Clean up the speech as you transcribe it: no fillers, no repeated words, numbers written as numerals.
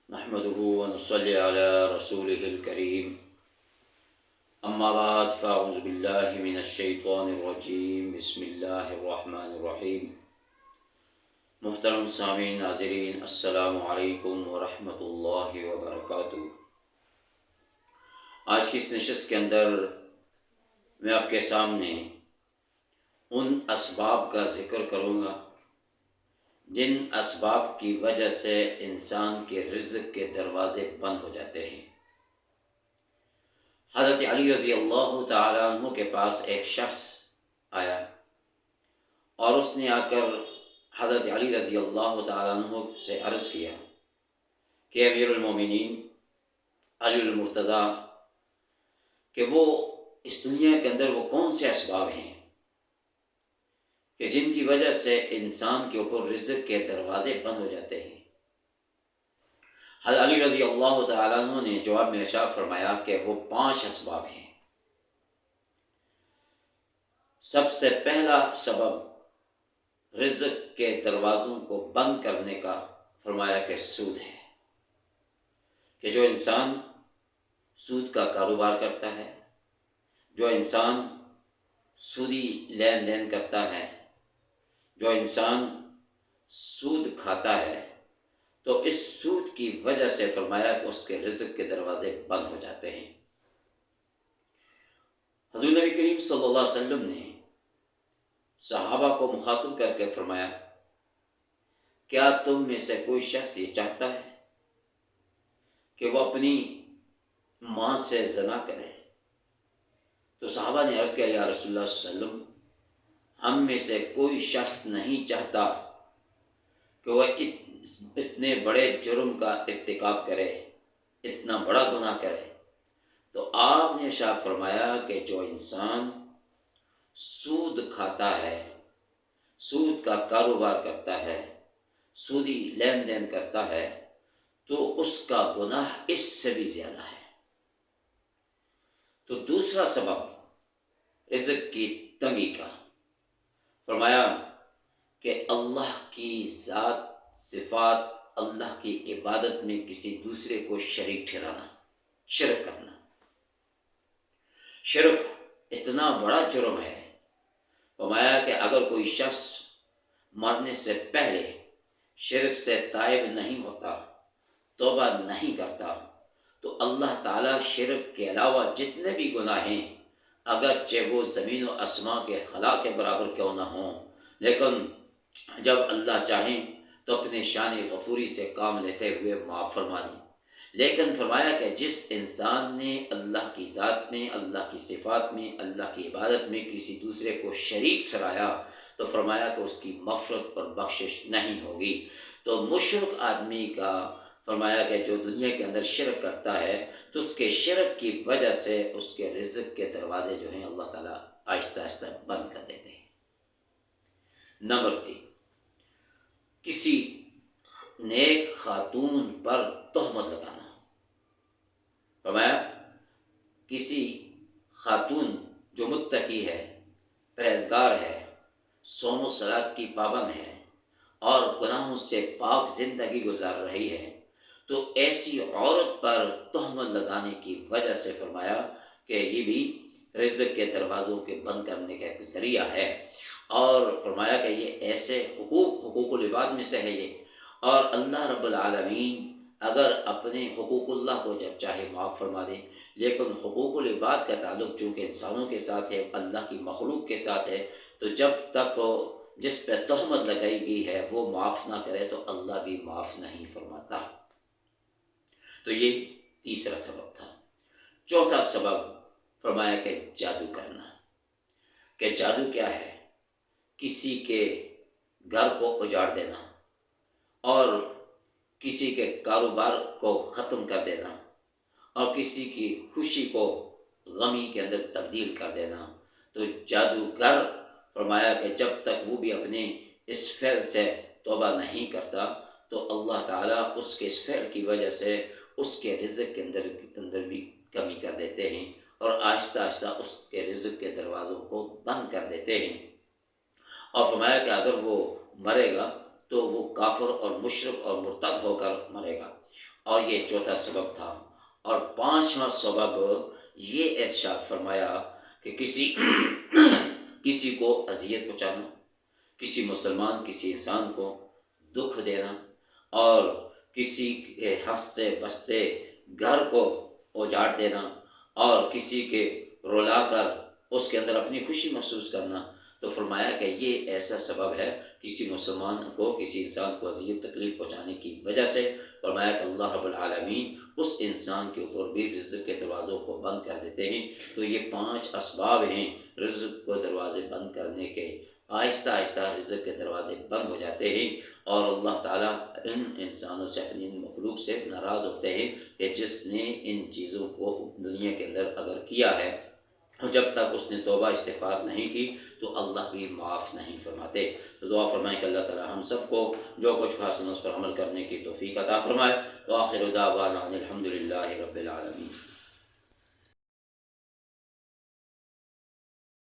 نحمده ونصلي على رسوله الكريم اما بعد فاعوذ باللہ من الشیطان الرجیم بسم اللہ الرحمن الرحیم۔ محترم سامعین ناظرین، السلام علیکم ورحمۃ اللہ وبرکاتہ۔ آج کی اس نشست کے اندر میں آپ کے سامنے ان اسباب کا ذکر کروں گا جن اسباب کی وجہ سے انسان کے رزق کے دروازے بند ہو جاتے ہیں۔ حضرت علی رضی اللہ تعالیٰ عنہ کے پاس ایک شخص آیا اور اس نے آ کر حضرت علی رضی اللہ تعالیٰ عنہ سے عرض کیا کہ امیر المومنین علی المرتضیٰ، کہ وہ اس دنیا کے اندر وہ کون سے اسباب ہیں کہ جن کی وجہ سے انسان کے اوپر رزق کے دروازے بند ہو جاتے ہیں۔ حضرت علی رضی اللہ تعالیٰ عنہ نے جواب میں ارشاد فرمایا کہ وہ 5 اسباب ہیں۔ سب سے پہلا سبب رزق کے دروازوں کو بند کرنے کا فرمایا کہ سود ہے، کہ جو انسان سود کا کاروبار کرتا ہے، جو انسان سودی لین دین کرتا ہے، جو انسان سود کھاتا ہے، تو اس سود کی وجہ سے فرمایا کہ اس کے رزق کے دروازے بند ہو جاتے ہیں۔ حضور نبی کریم صلی اللہ علیہ وسلم نے صحابہ کو مخاطب کر کے فرمایا، کیا تم میں سے کوئی شخص یہ چاہتا ہے کہ وہ اپنی ماں سے زنا کرے؟ تو صحابہ نے عرض کیا، یا رسول اللہ صلی اللہ علیہ وسلم، ہم میں سے کوئی شخص نہیں چاہتا کہ وہ اتنے بڑے جرم کا ارتکاب کرے، اتنا بڑا گناہ کرے۔ تو آپ نے ارشاد فرمایا کہ جو انسان سود کھاتا ہے، سود کا کاروبار کرتا ہے، سودی لین دین کرتا ہے، تو اس کا گناہ اس سے بھی زیادہ ہے۔ تو دوسرا سبب رزق کی تنگی کا فرمایا کہ اللہ کی ذات، صفات، اللہ کی عبادت میں کسی دوسرے کو شریک ٹھہرانا، شرک کرنا۔ شرک اتنا بڑا جرم ہے، فرمایا کہ اگر کوئی شخص مرنے سے پہلے شرک سے تائب نہیں ہوتا، توبہ نہیں کرتا، تو اللہ تعالیٰ شرک کے علاوہ جتنے بھی گناہ ہیں، اگرچہ وہ زمین و آسمان کے خلا کے برابر کیوں نہ ہوں، لیکن جب اللہ چاہیں تو اپنے شان غفوری سے کام لیتے ہوئے معاف فرما دیں۔ لیکن فرمایا کہ جس انسان نے اللہ کی ذات میں، اللہ کی صفات میں، اللہ کی عبادت میں کسی دوسرے کو شریک ٹھہرایا، تو فرمایا کہ اس کی مغفرت اور بخشش نہیں ہوگی۔ تو مشرک آدمی کا فرمایا کہ جو دنیا کے اندر شرک کرتا ہے، تو اس کے شرک کی وجہ سے اس کے رزق کے دروازے جو ہیں اللہ تعالیٰ آہستہ آہستہ بند کر دیتے ہیں۔ نمبر 3، کسی نیک خاتون پر تہمت لگانا۔ فرمایا کسی خاتون جو متقی ہے، پرہیزگار ہے، صوم و صلاۃ کی پابند ہے اور گناہوں سے پاک زندگی گزار رہی ہے، تو ایسی عورت پر تہمت لگانے کی وجہ سے فرمایا کہ یہ بھی رزق کے دروازوں کے بند کرنے کا ایک ذریعہ ہے۔ اور فرمایا کہ یہ ایسے حقوق العباد میں سے ہے یہ، اور اللہ رب العالمین اگر اپنے حقوق اللہ کو جب چاہے معاف فرما دے، لیکن حقوق العباد کا تعلق چونکہ انسانوں کے ساتھ ہے، اللہ کی مخلوق کے ساتھ ہے، تو جب تک جس پہ تہمت لگائی گئی ہے وہ معاف نہ کرے تو اللہ بھی معاف نہیں فرماتا۔ تو یہ تیسرا سبب تھا۔ چوتھا سبب فرمایا کہ جادو کرنا۔ کہ جادو کیا ہے؟ کسی کے گھر کو اجاڑ دینا اور کسی کے کاروبار کو ختم کر دینا اور کسی کی خوشی کو غمی کے اندر تبدیل کر دینا۔ تو جادوگر فرمایا کہ جب تک وہ بھی اپنے اس فعل سے توبہ نہیں کرتا، تو اللہ تعالیٰ اس کے اس فعل کی وجہ سے اس کے رزق کے اندر بھی کمی کر دیتے ہیں اور آہستہ آہستہ اس کے رزق کے دروازوں کو بند کر دیتے ہیں۔ اور فرمایا کہ اگر وہ مرے گا تو وہ کافر اور مشرک اور مرتد ہو کر مرے گا۔ اور یہ چوتھا سبب تھا۔ اور پانچواں سبب یہ ارشاد فرمایا کہ کسی کو اذیت پہنچانا، کسی مسلمان کسی انسان کو دکھ دینا، اور کسی کے ہنستے بستے گھر کو اجاڑ دینا، اور کسی کے رلا کر اس کے اندر اپنی خوشی محسوس کرنا، تو فرمایا کہ یہ ایسا سبب ہے کسی مسلمان کو کسی انسان کو اذیت تکلیف پہنچانے کی وجہ سے۔ فرمایا کہ اللہ رب العالمین اس انسان کے اوپر بھی رزق کے دروازوں کو بند کر دیتے ہیں۔ تو یہ 5 اسباب ہیں رزق کو دروازے بند کرنے کے۔ آہستہ آہستہ رزق کے دروازے بند ہو جاتے ہیں، اور اللہ تعالیٰ ان انسانوں سے، اپنی ان مخلوق سے ناراض ہوتے ہیں کہ جس نے ان چیزوں کو دنیا کے اندر اگر کیا ہے، جب تک اس نے توبہ استغفار نہیں کی تو اللہ بھی معاف نہیں فرماتے۔ تو دعا فرمائیں کہ اللہ تعالیٰ ہم سب کو جو کچھ خاص اس پر عمل کرنے کی توفیق عطا فرمائے۔ وآخر دعوانا ان الحمد للہ رب العالمین۔